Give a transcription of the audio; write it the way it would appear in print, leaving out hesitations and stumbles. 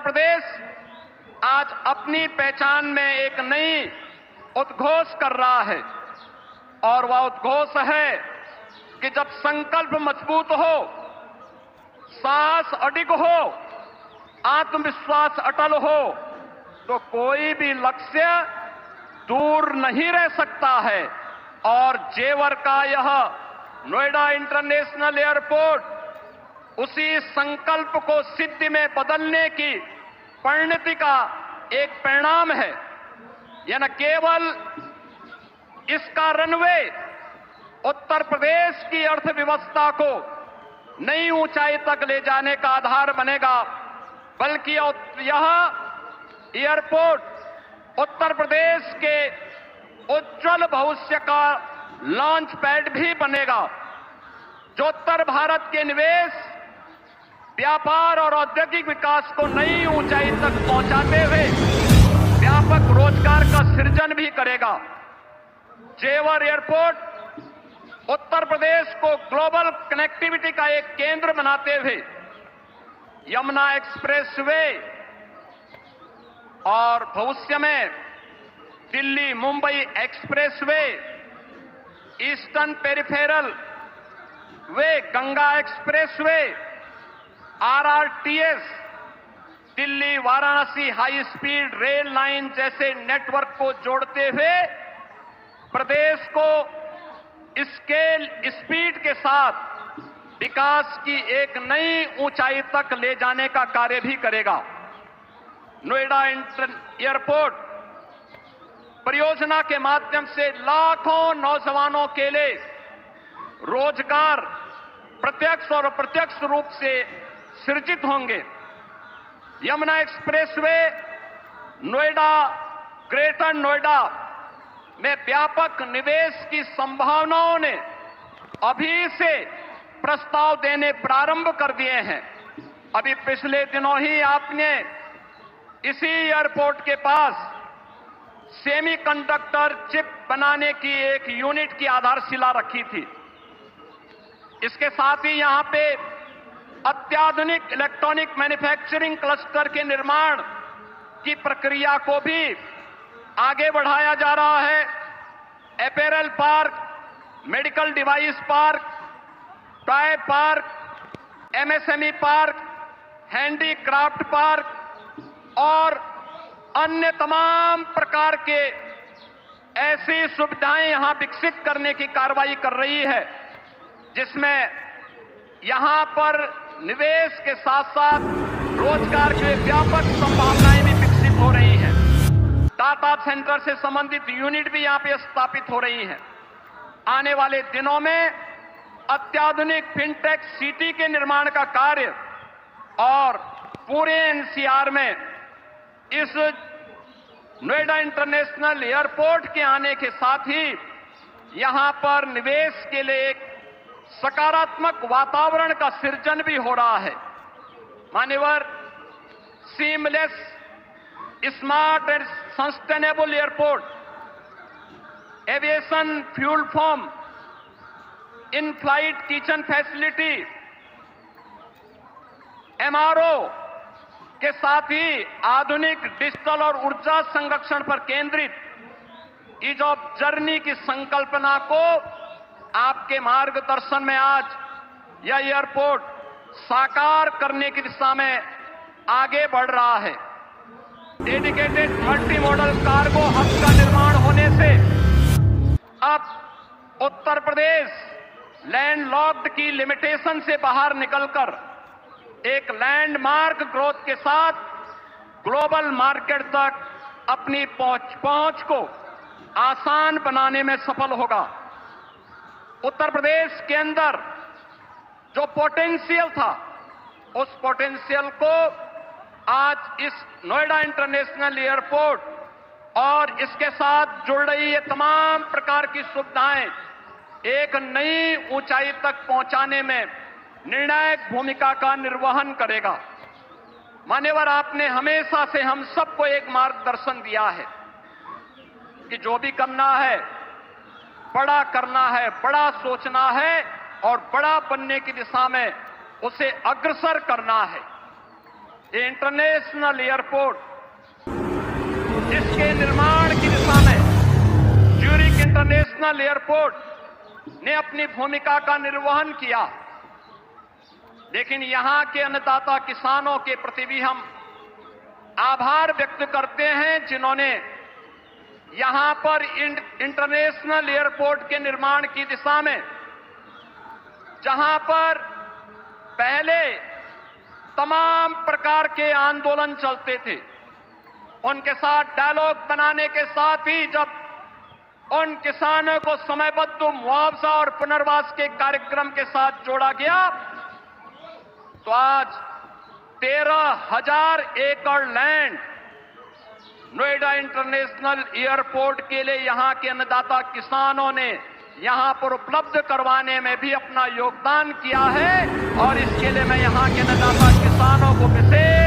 प्रदेश आज अपनी पहचान में एक नई उद्घोष कर रहा है और वह उद्घोष है कि जब संकल्प मजबूत हो, साहस अडिग हो, आत्मविश्वास अटल हो, तो कोई भी लक्ष्य दूर नहीं रह सकता है। और जेवर का यह नोएडा इंटरनेशनल एयरपोर्ट उसी संकल्प को सिद्धि में बदलने की परिणति का एक परिणाम है। यह न केवल इसका रनवे उत्तर प्रदेश की अर्थव्यवस्था को नई ऊंचाई तक ले जाने का आधार बनेगा, बल्कि यह एयरपोर्ट उत्तर प्रदेश के उज्जवल भविष्य का लॉन्च पैड भी बनेगा, जो उत्तर भारत के निवेश, व्यापार और औद्योगिक विकास को नई ऊंचाई तक पहुंचाते हुए व्यापक रोजगार का सृजन भी करेगा। जेवर एयरपोर्ट उत्तर प्रदेश को ग्लोबल कनेक्टिविटी का एक केंद्र बनाते हुए यमुना एक्सप्रेसवे और भविष्य में Delhi Mumbai expressway, Eastern Peripheral Way, Ganga expressway, RRTS, Delhi Varanasi high speed rail line जैसे नेटवर्क को जोड़ते हुए प्रदेश को स्केल स्पीड के साथ विकास की एक नई ऊंचाई तक ले जाने का कार्य भी करेगा। नोएडा एयरपोर्ट परियोजना के माध्यम से लाखों नौजवानों के लिए रोजगार प्रत्यक्ष और अप्रत्यक्ष रूप से सृजित होंगे। यमुना एक्सप्रेसवे नोएडा, ग्रेटर नोएडा में व्यापक निवेश की संभावनाओं ने अभी से प्रस्ताव देने प्रारंभ कर दिए हैं। अभी पिछले दिनों ही आपने इसी एयरपोर्ट के पास सेमीकंडक्टर चिप बनाने की एक यूनिट की आधारशिला रखी थी। इसके साथ ही यहां पे अत्याधुनिक इलेक्ट्रॉनिक मैन्युफैक्चरिंग क्लस्टर के निर्माण की प्रक्रिया को भी आगे बढ़ाया जा रहा है। Apparel park, medical device park, toy park, MSME park, handicraft park और अन्य तमाम प्रकार के ऐसी सुविधाएं यहां विकसित करने की कार्रवाई कर रही है, जिसमें यहां पर निवेश के साथ साथ रोजगार की व्यापक संभावनाएं भी विकसित हो रही हैं। डाटा सेंटर से संबंधित यूनिट भी यहां पे स्थापित हो रही हैं। आने वाले दिनों में अत्याधुनिक फिनटेक सिटी के निर्माण का कार्य और पूरे एनसीआर में इस नोएडा इंटरनेशनल एयरपोर्ट के आने के साथ ही यहां पर निवेश के लिए एक सकारात्मक वातावरण का सृजन भी हो रहा है। मान्यवर, seamless, smart and sustainable airport, aviation fuel form, in flight kitchen facility, MRO के साथ ही आधुनिक डिजिटल और ऊर्जा संरक्षण पर केंद्रित ईज ऑफ जर्नी की संकल्पना को आपके मार्गदर्शन में आज यह एयरपोर्ट साकार करने की दिशा में आगे बढ़ रहा है। Dedicated multi modal cargo hub का निर्माण होने से अब उत्तर प्रदेश लैंडलॉक्ड की लिमिटेशन से बाहर निकलकर एक लैंडमार्क ग्रोथ के साथ ग्लोबल मार्केट तक अपनी पहुंच को आसान बनाने में सफल होगा। उत्तर प्रदेश के अंदर जो पोटेंशियल था, उस पोटेंशियल को आज इस नोएडा इंटरनेशनल एयरपोर्ट और इसके साथ जुड़ रही ये तमाम प्रकार की सुविधाएं एक नई ऊंचाई तक पहुंचाने में निर्णायक भूमिका का निर्वहन करेगा। मान्यवर, आपने हमेशा से हम सबको एक मार्गदर्शन दिया है कि जो भी करना है बड़ा करना है, बड़ा सोचना है और बड़ा बनने की दिशा में उसे अग्रसर करना है। ये इंटरनेशनल एयरपोर्ट, इसके निर्माण की दिशा में ज्यूरिख इंटरनेशनल एयरपोर्ट ने अपनी भूमिका का निर्वहन किया। लेकिन यहां के अन्नदाता किसानों के प्रति भी हम आभार व्यक्त करते हैं, जिन्होंने यहां पर इंटरनेशनल एयरपोर्ट के निर्माण की दिशा में, जहां पर पहले तमाम प्रकार के आंदोलन चलते थे, उनके साथ डायलॉग बनाने के साथ ही जब उन किसानों को समयबद्ध मुआवजा और पुनर्वास के कार्यक्रम के साथ जोड़ा गया, तो आज 13,000 एकड़ लैंड नोएडा इंटरनेशनल एयरपोर्ट के लिए यहां के अन्नदाता किसानों ने यहां पर उपलब्ध करवाने में भी अपना योगदान किया है। और इसके लिए मैं यहां के अन्नदाता किसानों को विशेष